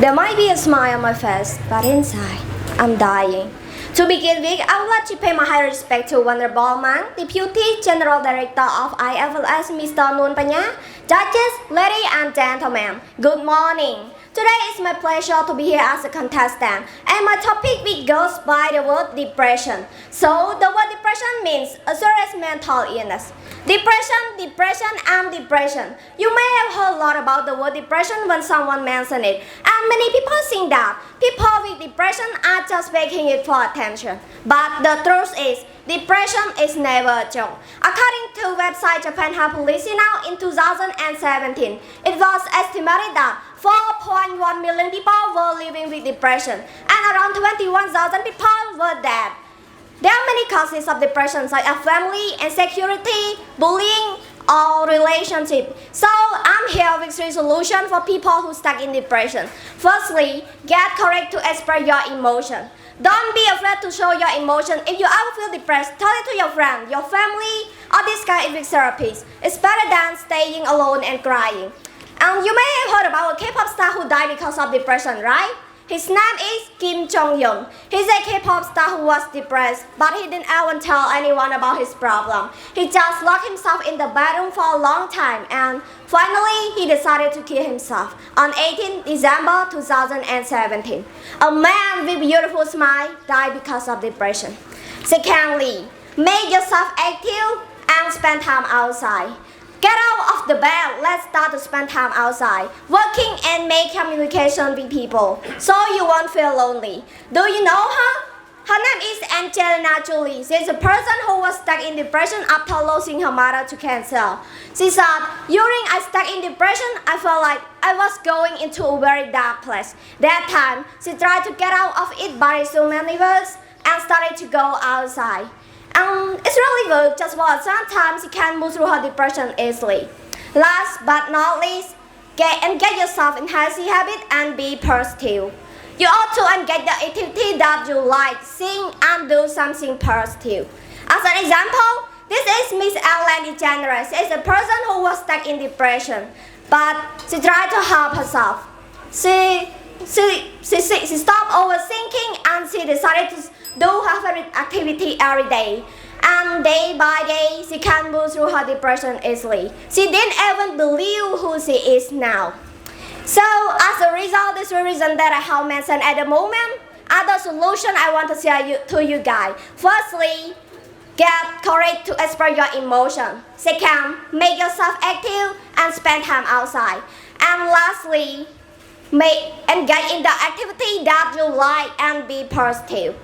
There might be a smile on my face, but inside, I'm dying. To begin with, I would like to pay my high respect to Honorable Man, Deputy General Director of IFLS, Mr. Nun Panya, judges, ladies and gentlemen, good morning. Today is my pleasure to be here as a contestant, and my topic goes by the word depression. So, the word depression means a serious mental illness. Depression, and depression. You may have heard a lot about the word depression when someone mentions it, and many people think that people with depression are just faking it for attention. But the truth is, depression is never a joke. According to website Japan Health Policy now in 2017, it was estimated that 4.1 million people were living with depression, and around 21,000 people were dead. There are many causes of depression such as family, insecurity, bullying, or relationship. So I'm here with 3 solutions for people who stuck in depression. Firstly, get courage to express your emotion. Don't be afraid to show your emotion. If you ever feel depressed, tell it to your friend, your family, or this guy with therapist. It's better than staying alone and crying. And you may have heard about a K-pop star who died because of depression, right? His name is Kim Jong-un. He's a K-pop star who was depressed, but he didn't ever tell anyone about his problem. He just locked himself in the bedroom for a long time, and finally he decided to kill himself on 18 December 2017. A man with a beautiful smile died because of depression. Secondly, make yourself active and spend time outside. Get out of the bed, let's start to spend time outside, working and make communication with people, so you won't feel lonely. Do you know her? Her name is Angelina Jolie. She's a person who was stuck in depression after losing her mother to cancer. She said, during I stuck in depression, I felt like I was going into a very dark place. That time, she tried to get out of it by so many words and started to go outside. It's really good, just what sometimes you can move through her depression easily. Last but not least, get yourself in healthy habit and be positive. You ought to engage the activity that you like, sing and do something positive. As an example, this is Miss Ellen DeGeneres. She is a person who was stuck in depression, but she tried to help herself. She stopped overthinking and she decided to do her favorite activity every day. And day by day, she can move through her depression easily. She didn't even believe who she is now. So, as a result, this is the reason that I have mentioned at the moment. Other solution I want to share to you guys. Firstly, get courage to express your emotion. Second, make yourself active and spend time outside. And lastly, engage in the activity that you like and be positive.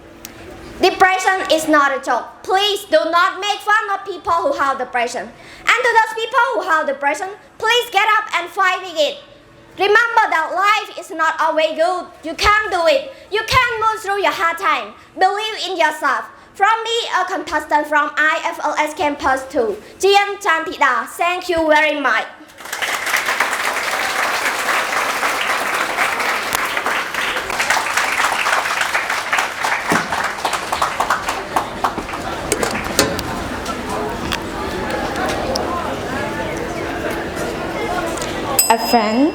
Depression is not a joke. Please do not make fun of people who have depression. And to those people who have depression, please get up and fight with it. Remember that life is not always good. You can do it. You can move through your hard time. Believe in yourself. From me, a contestant from IFLS Campus 2, Jian Chantida. Thank you very much. A friend,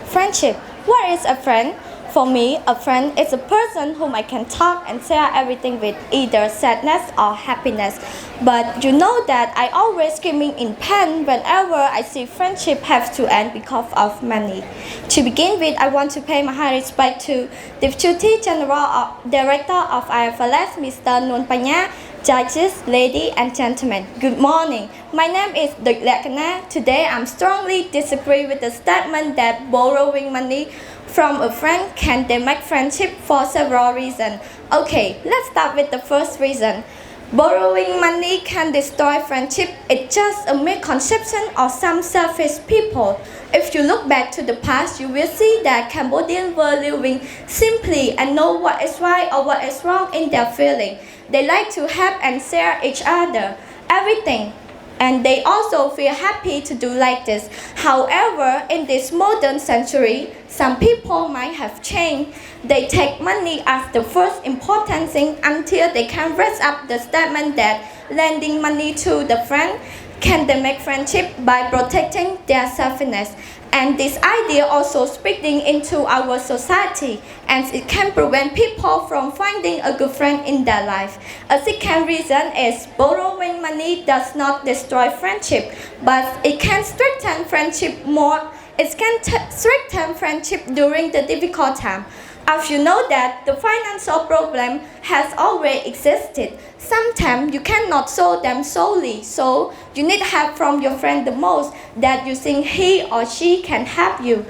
friendship. What is a friend? For me, a friend is a person whom I can talk and share everything with, either sadness or happiness. But you know that I always screaming in pain whenever I see friendship have to end because of money. To begin with, I want to pay my high respect to Deputy General Director of IFLS, Mr. Nun Panya, judges, ladies and gentlemen, good morning. My name is Dek Lekana. Today I'm strongly disagree with the statement that borrowing money from a friend can damage friendship for several reasons. Okay, let's start with the first reason. Borrowing money can destroy friendship. It's just a misconception of some selfish people. If you look back to the past, you will see that Cambodians were living simply and know what is right or what is wrong in their feeling. They like to help and share each other everything, and they also feel happy to do like this. However, in this modern century, some people might have changed. They take money as the first important thing until they can raise up the statement that lending money to the friend can they make friendship by protecting their selfishness. And this idea also spreading into our society, and it can prevent people from finding a good friend in their life. A second reason is borrowing money does not destroy friendship, but it can strengthen friendship more. It can strengthen friendship during the difficult time. As you know that the financial problem has always existed, sometimes you cannot solve them solely, so you need help from your friend the most that you think he or she can help you.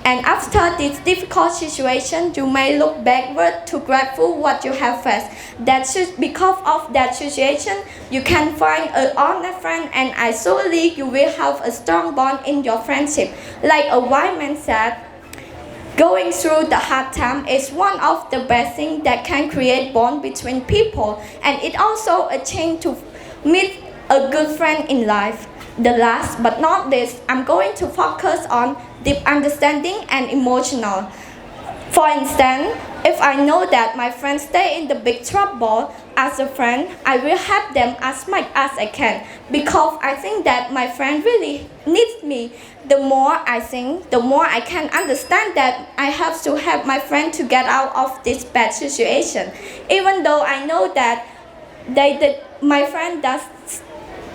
And after this difficult situation, you may look backward to grateful what you have faced. Because of that situation, you can find an honest friend, and solely you will have a strong bond in your friendship. Like a wise man said, going through the hard time is one of the best things that can create bond between people, and it also a chance to meet a good friend in life. The last but not least, I'm going to focus on deep understanding and emotional. For instance, if I know that my friends stay in the big trouble, as a friend, I will help them as much as I can, because I think that my friend really needs me. The more I think, the more I can understand that I have to help my friend to get out of this bad situation. Even though I know that my friend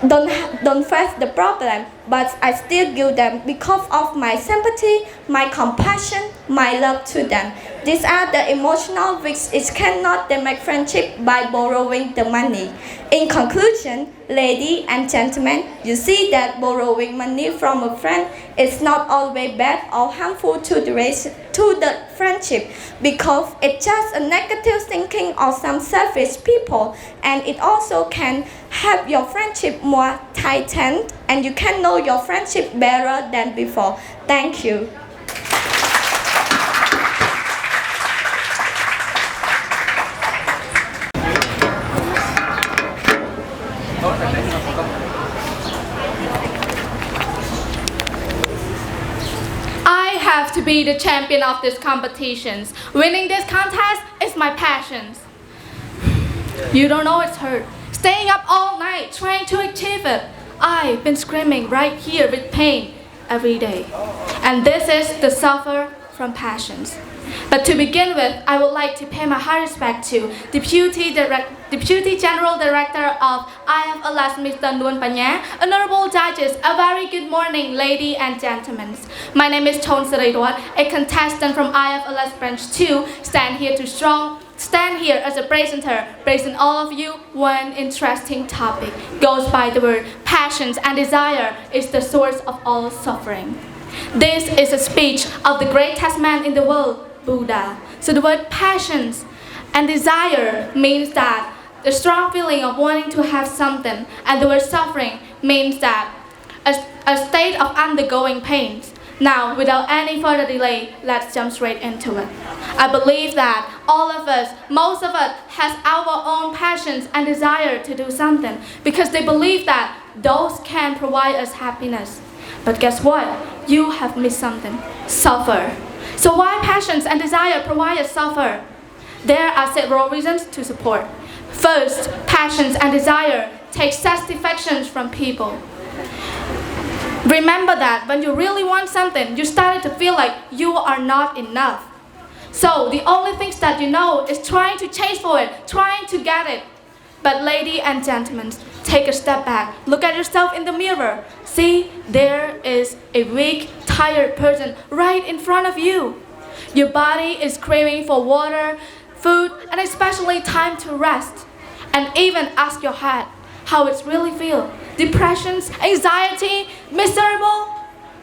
don't face the problem, but I still give them because of my sympathy, my compassion, my love to them. These are the emotional which it cannot make friendship by borrowing the money. In conclusion, ladies and gentlemen, you see that borrowing money from a friend is not always bad or harmful to the friendship, because it's just a negative thinking of some selfish people, and it also can help your friendship more tightened, and you can know your friendship better than before. Thank you. I have to be the champion of these competitions. Winning this contest is my passion. You don't know it's hurt. Staying up all night trying to achieve it. I've been screaming right here with pain every day. And this is the suffer from passions. But to begin with, I would like to pay my high respect to Deputy General Director of IFLS, Mr. Nguyen Panya, honorable judges, a very good morning, ladies and gentlemen. My name is Chon Saridwat, a contestant from IFLS Branch 2, stand here as a presenter, present all of you one interesting topic. Goes by the word passions and desire is the source of all suffering. This is a speech of the greatest man in the world, Buddha. So the word passions and desire means that the strong feeling of wanting to have something, and the word suffering means that a state of undergoing pains. Now, without any further delay, let's jump straight into it. I believe that all of us, most of us, has our own passions and desire to do something, because they believe that those can provide us happiness. But guess what? You have missed something. Suffer. So why passions and desire provide us suffer? There are several reasons to support. First, passions and desire take satisfactions from people. Remember that when you really want something, you started to feel like you are not enough. So the only things that you know is trying to chase for it, trying to get it. But ladies and gentlemen, take a step back. Look at yourself in the mirror. See, there is a weak, tired person right in front of you. Your body is craving for water, food, and especially time to rest. And even ask your heart how it really feels. Depressions, anxiety, miserable.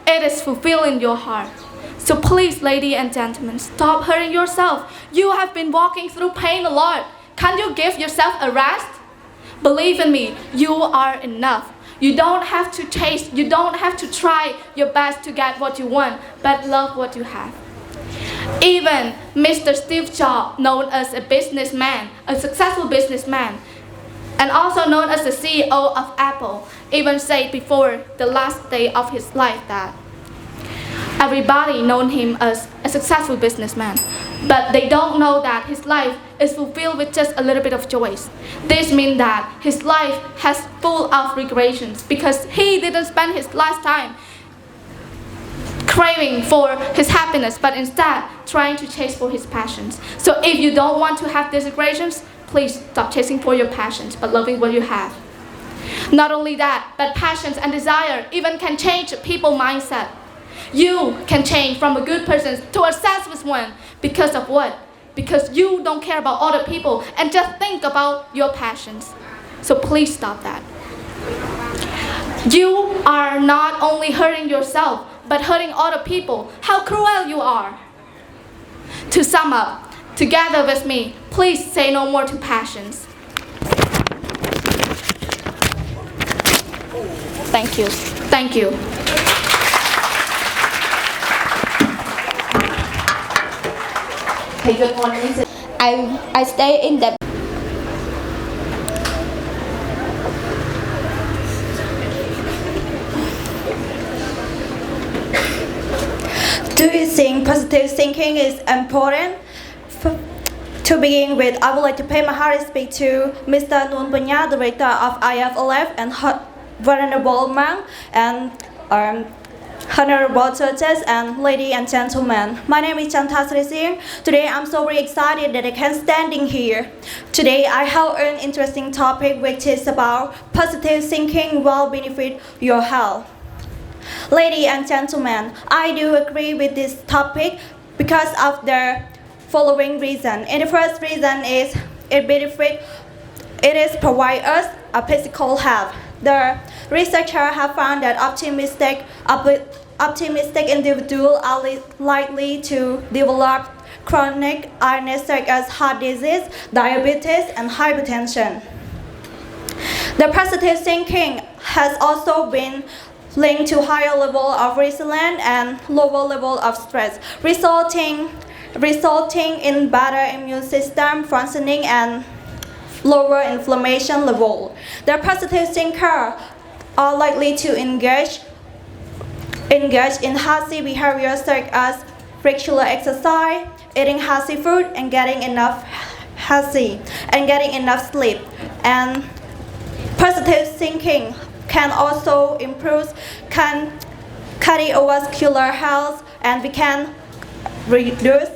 It is fulfilling your heart. So please, ladies and gentlemen, stop hurting yourself. You have been walking through pain a lot. Can't you give yourself a rest? Believe in me, you are enough. You don't have to chase, you don't have to try your best to get what you want, but love what you have. Even Mr. Steve Jobs, known as a businessman, a successful businessman, and also known as the CEO of Apple, even said before the last day of his life that everybody known him as a successful businessman. But they don't know that his life is fulfilled with just a little bit of joys. This means that his life has full of regressions because he didn't spend his lifetime craving for his happiness, but instead trying to chase for his passions. So if you don't want to have these regressions, please stop chasing for your passions, but loving what you have. Not only that, but passions and desire even can change people's mindset. You can change from a good person to a selfish one because of what? Because you don't care about other people and just think about your passions. So please stop that. You are not only hurting yourself, but hurting other people. How cruel you are. To sum up, together with me, please say no more to passions. Thank you. Thank you. I stay in the Do you think positive thinking is important? To begin with, I would like to pay my hearty speech to Mr. Nun Panya, Director of IFLF, and Venerable Mang, and Honorable churches and ladies and gentlemen. My name is Chanta Srising. Today I'm so very excited that I can standing here. Today I have an interesting topic which is about positive thinking will benefit your health. Ladies and gentlemen, I do agree with this topic because of the following reason. And the first reason is it provide us a physical health. The researchers have found that optimistic individuals are likely to develop chronic illness such as heart disease, diabetes, and hypertension. The positive thinking has also been linked to higher level of resilience and lower level of stress, resulting in better immune system functioning and lower inflammation level. The positive thinkers are likely to engage in healthy behaviors such as regular exercise, eating healthy food, and getting enough sleep. And positive thinking can also improve cardiovascular health, and we can reduce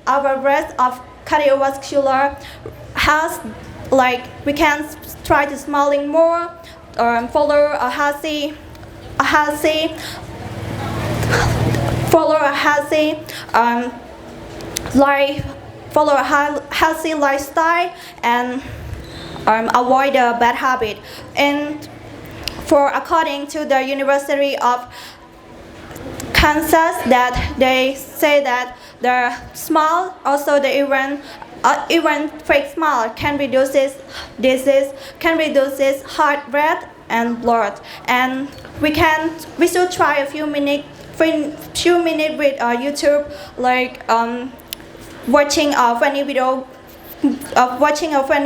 our risk of cardiovascular health. Like we can try to smiling more, follow a healthy lifestyle, and avoid a bad habit. And according to the University of Kansas, that they say that the smile, also the even fake smile, can reduce disease, can reduce heart rate and blood. And we should try a few minutes with YouTube, like watching a funny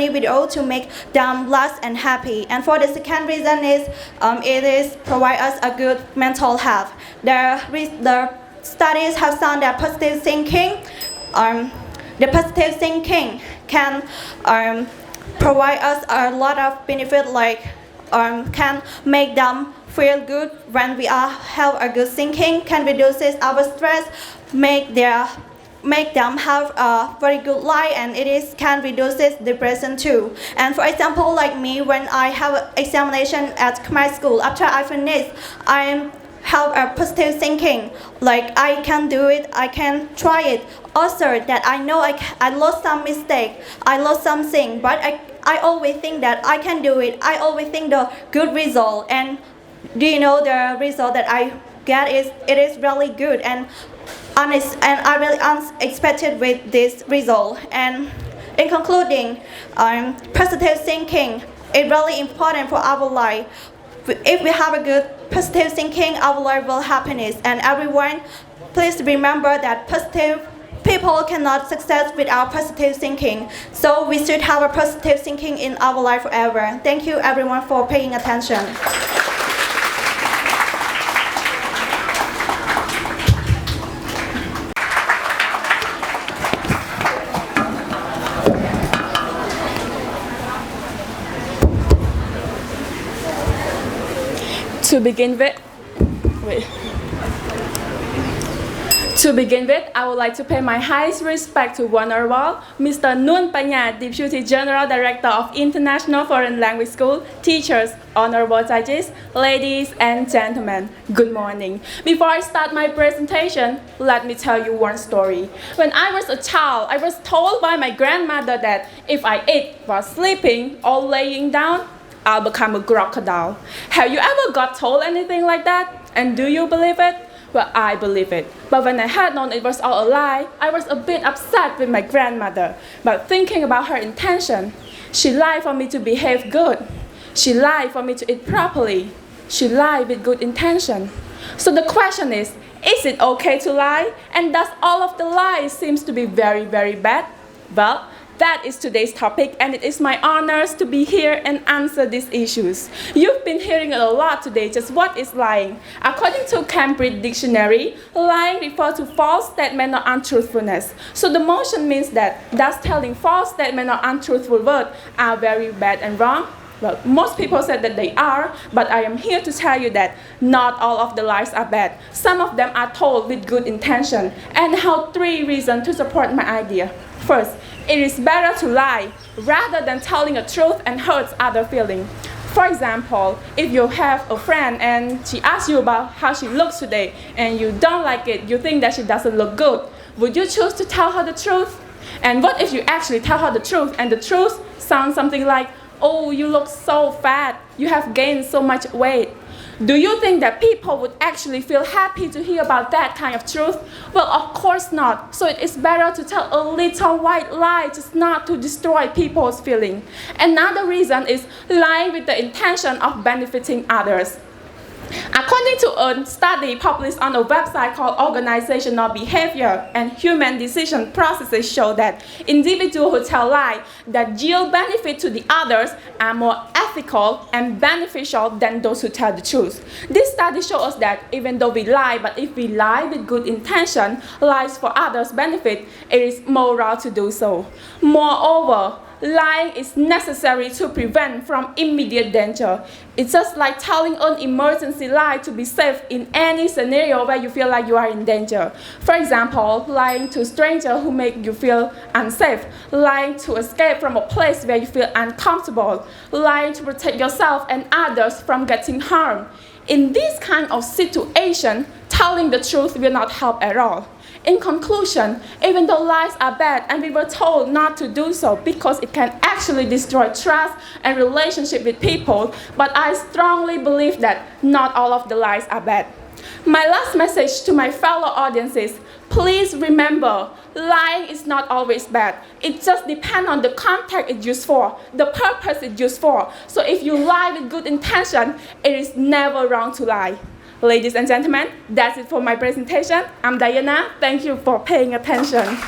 video to make them last and happy. And for the second reason is it is provide us a good mental health. The studies have found that positive thinking can provide us a lot of benefit, like can make them feel good when we have a good thinking, can reduce our stress, make them have a very good life, and can reduce depression too. And for example, like me, when I have an examination at my school, after I finish, I have a positive thinking, like I can do it, I can try it. Also that I know I lost some mistake, I lost something, but I always think that I can do it. I always think the good result, and do you know the result that I get is really good, and I really unexpected with this result. And in concluding, positive thinking is really important for our life. If we have a good positive thinking, our life will happiness. And everyone, please remember that positive people cannot succeed without positive thinking. So we should have a positive thinking in our life forever. Thank you everyone for paying attention. begin with, I would like to pay my highest respect to Honorable Mr. Nun Panya, Deputy General Director of International Foreign Language School, teachers, honorable judges, ladies and gentlemen, good morning. Before I start my presentation, let me tell you one story. When I was a child, I was told by my grandmother that if I eat while sleeping or laying down, I'll become a crocodile. Have you ever got told anything like that? And do you believe it? Well, I believe it. But when I had known it was all a lie, I was a bit upset with my grandmother. But thinking about her intention, she lied for me to behave good. She lied for me to eat properly. She lied with good intention. So the question is it okay to lie? And does all of the lies seems to be very, very bad? Well, that is today's topic, and it is my honor to be here and answer these issues. You've been hearing a lot today, just what is lying? According to Cambridge Dictionary, lying refers to false statement or untruthfulness. So the motion means that thus telling false statement or untruthful words are very bad and wrong. Well, most people said that they are, but I am here to tell you that not all of the lies are bad. Some of them are told with good intention, and I have 3 reasons to support my idea. First, it is better to lie rather than telling a truth and hurts other feelings. For example, if you have a friend and she asks you about how she looks today and you don't like it, you think that she doesn't look good, would you choose to tell her the truth? And what if you actually tell her the truth and the truth sounds something like, oh, you look so fat, you have gained so much weight? Do you think that people would actually feel happy to hear about that kind of truth? Well, of course not. So it is better to tell a little white lie just not to destroy people's feelings. Another reason is lying with the intention of benefiting others. According to a study published on a website called Organizational Behavior and Human Decision Processes show that individuals who tell lies that yield benefit to the others are more ethical and beneficial than those who tell the truth. This study shows us that even though we lie, but if we lie with good intention, lies for others' benefit, it is moral to do so. Moreover, lying is necessary to prevent from immediate danger. It's just like telling an emergency lie to be safe in any scenario where you feel like you are in danger. For example, lying to a stranger who make you feel unsafe, lying to escape from a place where you feel uncomfortable, lying to protect yourself and others from getting harmed. In this kind of situation, telling the truth will not help at all. In conclusion, even though lies are bad and we were told not to do so because it can actually destroy trust and relationship with people, but I strongly believe that not all of the lies are bad. My last message to my fellow audience is, please remember, lying is not always bad. It just depends on the context it's used for, the purpose it's used for. So if you lie with good intention, it is never wrong to lie. Ladies and gentlemen, that's it for my presentation. I'm Diana. Thank you for paying attention.